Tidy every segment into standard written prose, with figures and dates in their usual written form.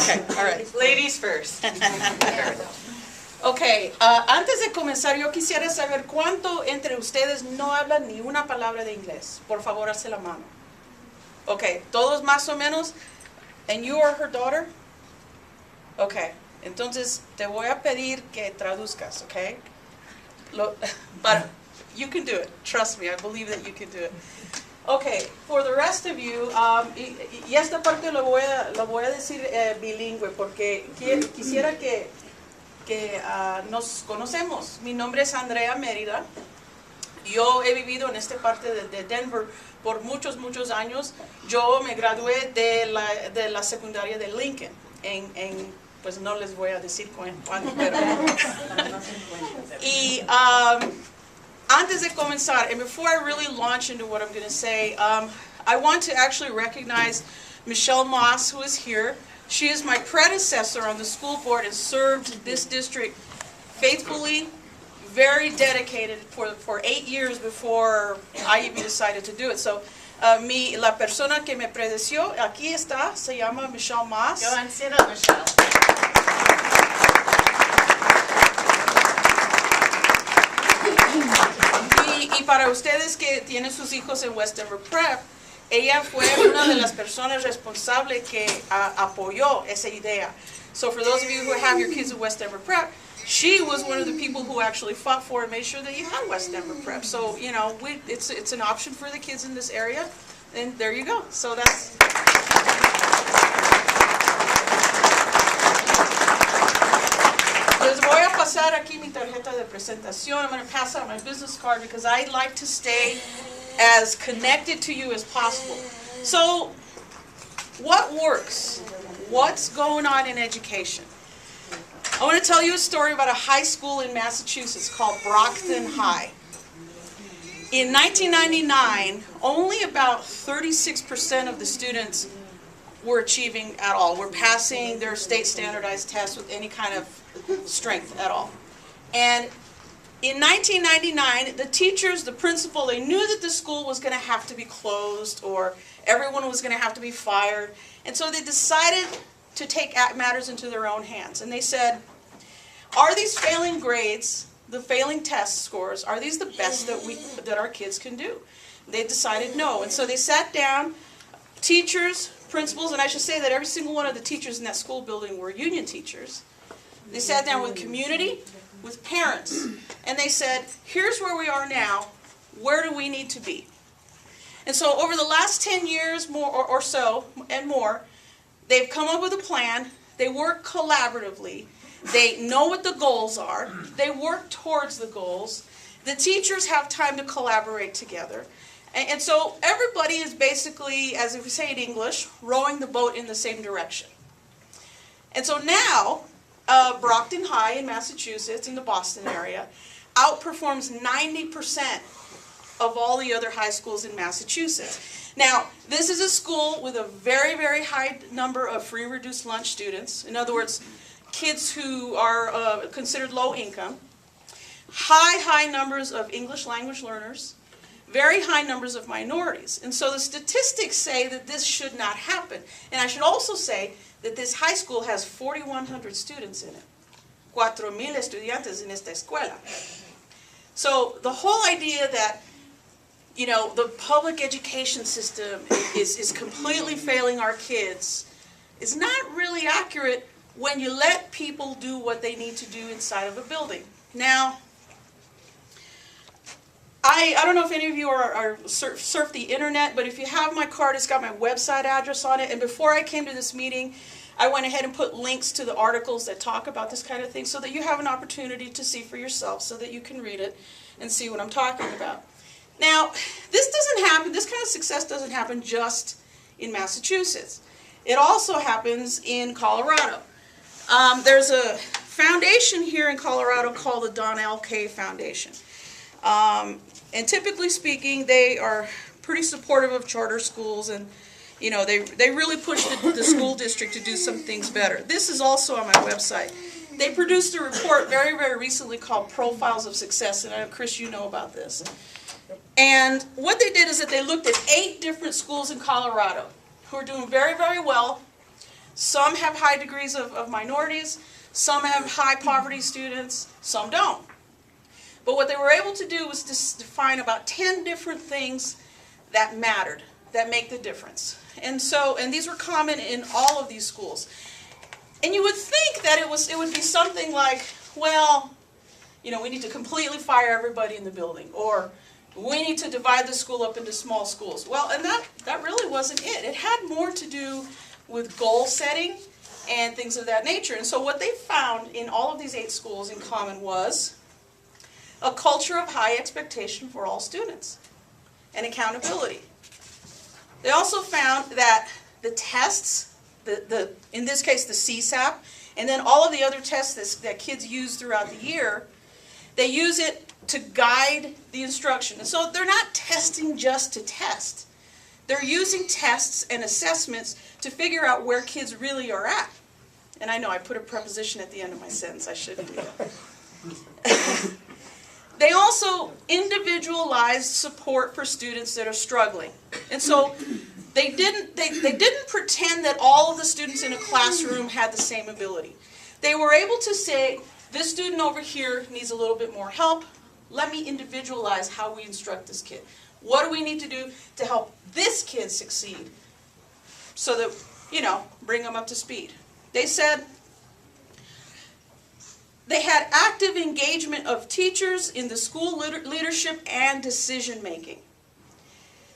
Okay, all right. Ladies first. Ok, antes de comenzar yo quisiera saber cuánto entre ustedes no hablan ni una palabra de inglés. Por favor, alce la mano. Ok, todos más o menos. And you are her daughter? Ok, entonces te voy a pedir que traduzcas, ok? But you can do it. Trust me, I believe that you can do it. Okay, for the rest of you, y esta parte lo voy a decir bilingüe porque quisiera que nos conocemos. Mi nombre es Andrea Merida. Yo he vivido en esta parte de Denver por muchos años. Yo me gradué de la secundaria de Lincoln. Pues no les voy a decir cuándo, pero... Y antes de comenzar, and before I really launch into what I'm going to say, I want to actually recognize Michelle Moss, who is here. She is my predecessor on the school board and served this district faithfully, very dedicated for 8 years before I even decided to do it. So, la persona que me precedió, aquí está, se llama Michelle Moss. Go and sit up, Michelle. Y para ustedes que tienen sus hijos en West Denver Prep, ella fue una de las personas responsables que apoyó esa idea. So for those of you who have your kids at West Denver Prep, she was one of the people who actually fought for and made sure that you had West Denver Prep. So, you know, it's an option for the kids in this area, and there you go. So that's... Les voy a pasar aquí mi tarjeta de presentación. I'm going to pass out my business card because I like to stay as connected to you as possible. So, what works? What's going on in education? I want to tell you a story about a high school in Massachusetts called Brockton High. In 1999, only about 36% of the students were achieving at all, were passing their state standardized tests with any kind of strength at all. And in 1999, the teachers, the principal, they knew that the school was going to have to be closed or everyone was going to have to be fired. And so they decided to take matters into their own hands. And they said, are these failing grades, the failing test scores, are these the best that our kids can do? They decided no. And so they sat down, teachers, principals, and I should say that every single one of the teachers in that school building were union teachers. They sat down with community, with parents, and they said, here's where we are now, where do we need to be? And so over the last 10 years more or so and more, they've come up with a plan, they work collaboratively, they know what the goals are, they work towards the goals, the teachers have time to collaborate together, and so everybody is basically, as if we say in English, rowing the boat in the same direction. And so now, Brockton High in Massachusetts, in the Boston area, outperforms 90% of all the other high schools in Massachusetts. Now, this is a school with a very high number of free reduced lunch students. In other words, kids who are considered low income. High numbers of English language learners. Very high numbers of minorities. And so the statistics say that this should not happen. And I should also say that this high school has 4,100 students in it. 4,000 estudiantes en esta escuela. So the whole idea that, you know, the public education system is completely failing our kids is not really accurate when you let people do what they need to do inside of a building. Now, I don't know if any of you surf the internet, but if you have my card, it's got my website address on it. And before I came to this meeting, I went ahead and put links to the articles that talk about this kind of thing so that you have an opportunity to see for yourself, so that you can read it and see what I'm talking about. Now, this kind of success doesn't happen just in Massachusetts. It also happens in Colorado. There's a foundation here in Colorado called the Don L. K. Foundation. And typically speaking, they are pretty supportive of charter schools, and you know, they really push the school district to do some things better. This is also on my website. They produced a report very recently called Profiles of Success, and I know, Chris, you know about this. And what they did is that they looked at 8 different schools in Colorado who are doing very well. Some have high degrees of minorities, some have high poverty students, some don't. But what they were able to do was to define about 10 different things that mattered, that make the difference. And these were common in all of these schools. And you would think that it would be something like, well, you know, we need to completely fire everybody in the building, or we need to divide the school up into small schools. Well, and that really wasn't it. It had more to do with goal setting and things of that nature. And so what they found in all of these 8 schools in common was a culture of high expectation for all students and accountability. They also found that the tests, in this case the CSAP, and then all of the other tests that kids use throughout the year, they use it to guide the instruction. And so they're not testing just to test. They're using tests and assessments to figure out where kids really are at. And I know I put a preposition at the end of my sentence. I shouldn't do that. They also individualized support for students that are struggling. And so they didn't pretend that all of the students in a classroom had the same ability. They were able to say, this student over here needs a little bit more help. Let me individualize how we instruct this kid. What do we need to do to help this kid succeed so that, you know, bring them up to speed? They said they had active engagement of teachers in the school leadership and decision making.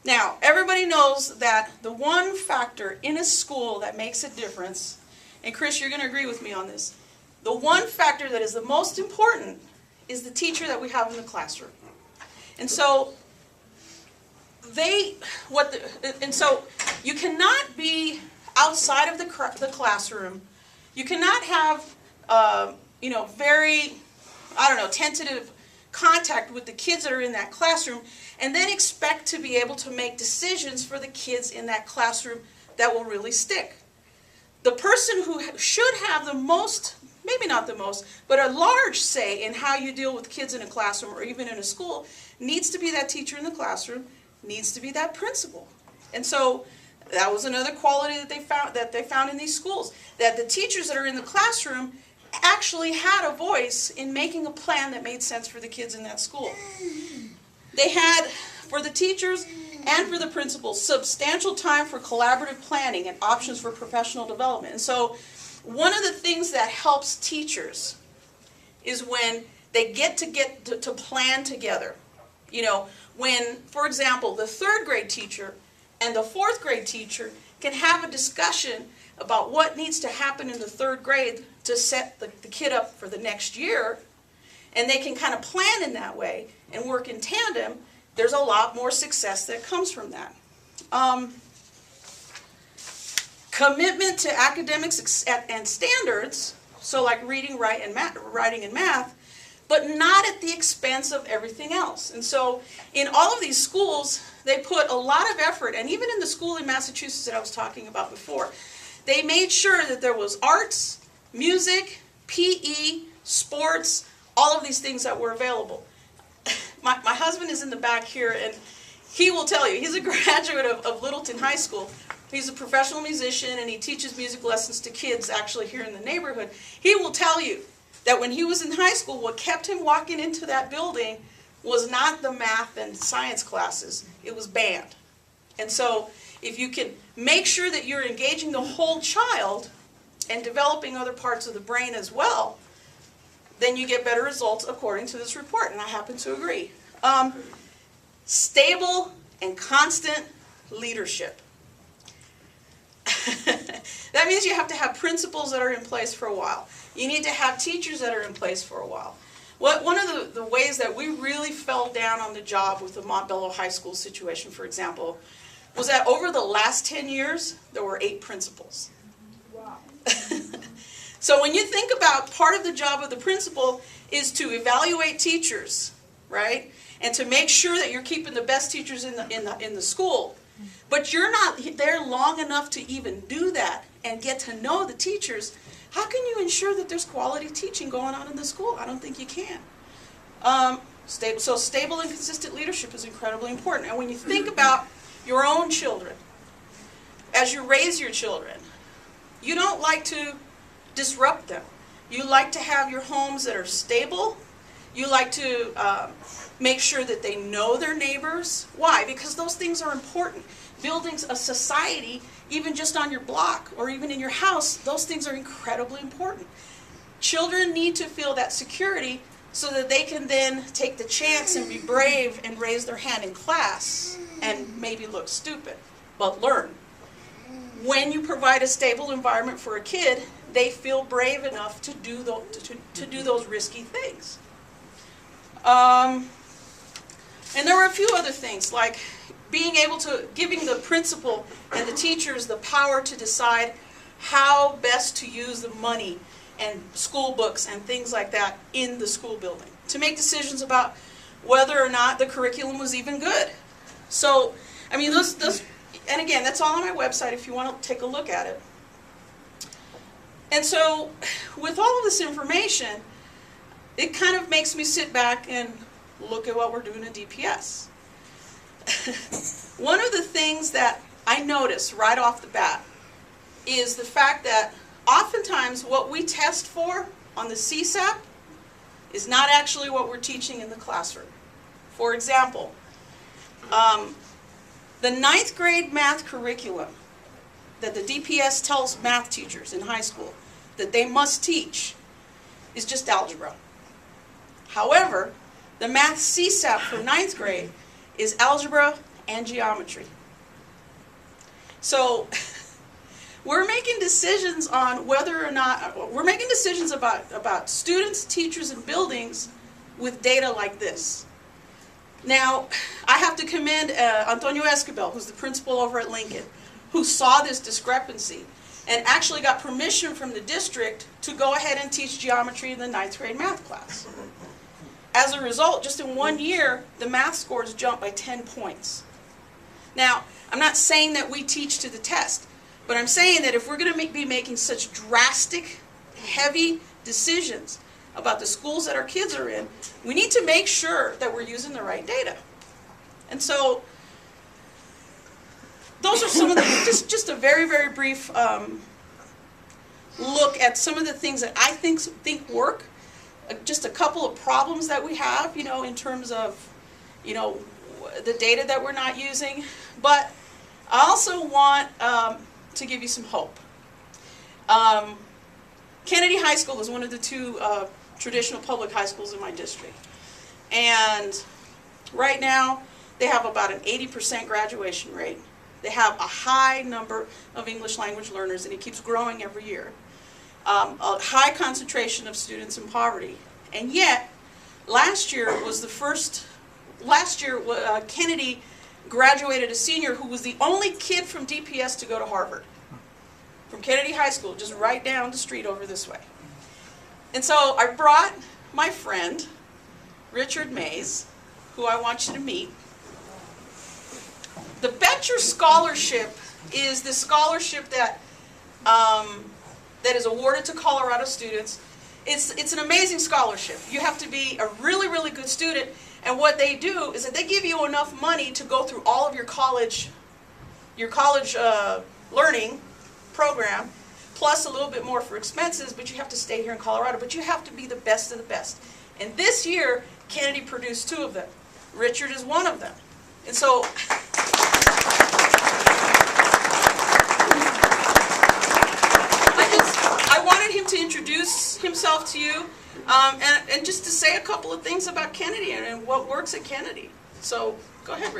Now, everybody knows that the one factor in a school that makes a difference, and Chris, you're going to agree with me on this, the one factor that is the most important is the teacher that we have in the classroom. And so you cannot be outside of the classroom. You cannot have very, tentative contact with the kids that are in that classroom and then expect to be able to make decisions for the kids in that classroom that will really stick. The person who should have the most, maybe not the most, but a large say in how you deal with kids in a classroom or even in a school needs to be that teacher in the classroom, needs to be that principal. And so that was another quality that they found in these schools, that the teachers that are in the classroom actually had a voice in making a plan that made sense for the kids in that school. They had, for the teachers and for the principals, substantial time for collaborative planning and options for professional development. And so one of the things that helps teachers is when they get to plan together. You know, when, for example, the 3rd grade teacher and the 4th grade teacher can have a discussion about what needs to happen in the 3rd grade to set the kid up for the next year, and they can kind of plan in that way and work in tandem, there's a lot more success that comes from that. Commitment to academics and standards, so like reading, writing, and math, but not at the expense of everything else. And so in all of these schools, they put a lot of effort, and even in the school in Massachusetts that I was talking about before, they made sure that there was arts, music, PE, sports, all of these things that were available. My husband is in the back here, and he will tell you, he's a graduate of Littleton High School. He's a professional musician, and he teaches music lessons to kids actually here in the neighborhood. He will tell you that when he was in high school, what kept him walking into that building was not the math and science classes, it was band. And so if you can make sure that you're engaging the whole child and developing other parts of the brain as well, then you get better results according to this report, and I happen to agree. Stable and constant leadership. That means you have to have principals that are in place for a while. You need to have teachers that are in place for a while. One of the ways that we really fell down on the job with the Montbello High School situation, for example, was that over the last 10 years, there were 8 principals. Wow. So when you think about part of the job of the principal is to evaluate teachers, right? And to make sure that you're keeping the best teachers in the school. But you're not there long enough to even do that and get to know the teachers. How can you ensure that there's quality teaching going on in the school? I don't think you can. So stable and consistent leadership is incredibly important. And when you think about your own children, as you raise your children, you don't like to disrupt them. You like to have your homes that are stable. You like to make sure that they know their neighbors. Why? Because those things are important. Building a society, even just on your block or even in your house, those things are incredibly important. Children need to feel that security so that they can then take the chance and be brave and raise their hand in class and maybe look stupid, but learn. When you provide a stable environment for a kid, they feel brave enough to do those risky things. And there were a few other things, like being able to, giving the principal and the teachers the power to decide how best to use the money and school books and things like that in the school building. To make decisions about whether or not the curriculum was even good. So, I mean, and again, that's all on my website if you want to take a look at it. And so, with all of this information, it kind of makes me sit back and look at what we're doing at DPS. One of the things that I notice right off the bat is the fact that oftentimes what we test for on the CSAP is not actually what we're teaching in the classroom. For example, the 9th grade math curriculum that the DPS tells math teachers in high school that they must teach is just algebra. However, the math CSAP for 9th grade is algebra and geometry. So we're making decisions on whether or not, we're making decisions about students, teachers, and buildings with data like this. Now, I have to commend Antonio Escobar, who's the principal over at Lincoln, who saw this discrepancy and actually got permission from the district to go ahead and teach geometry in the 9th grade math class. As a result, just in 1 year, the math scores jumped by 10 points. Now, I'm not saying that we teach to the test, but I'm saying that if we're going to be making such drastic, heavy decisions about the schools that our kids are in, we need to make sure that we're using the right data. And so, those are some of the, just a very, very brief look at some of the things that I think work. Just a couple of problems that we have, you know, in terms of, you know, the data that we're not using. But I also want to give you some hope. Kennedy High School is one of the 2 traditional public high schools in my district. And right now, they have about an 80% graduation rate. They have a high number of English language learners, and it keeps growing every year. A high concentration of students in poverty. And yet, last year, Kennedy graduated a senior who was the only kid from DPS to go to Harvard. From Kennedy High School, just right down the street over this way. And so I brought my friend, Richard Mays, who I want you to meet. The Betcher Scholarship is the scholarship that is awarded to Colorado students. It's an amazing scholarship. You have to be a really, really good student, and what they do is that they give you enough money to go through all of your college learning program, plus a little bit more for expenses, but you have to stay here in Colorado, but you have to be the best of the best. And this year, Kennedy produced 2 of them. Richard is one of them. And so, I wanted him to introduce himself to you and just to say a couple of things about Kennedy and what works at Kennedy. So, go ahead, Richard.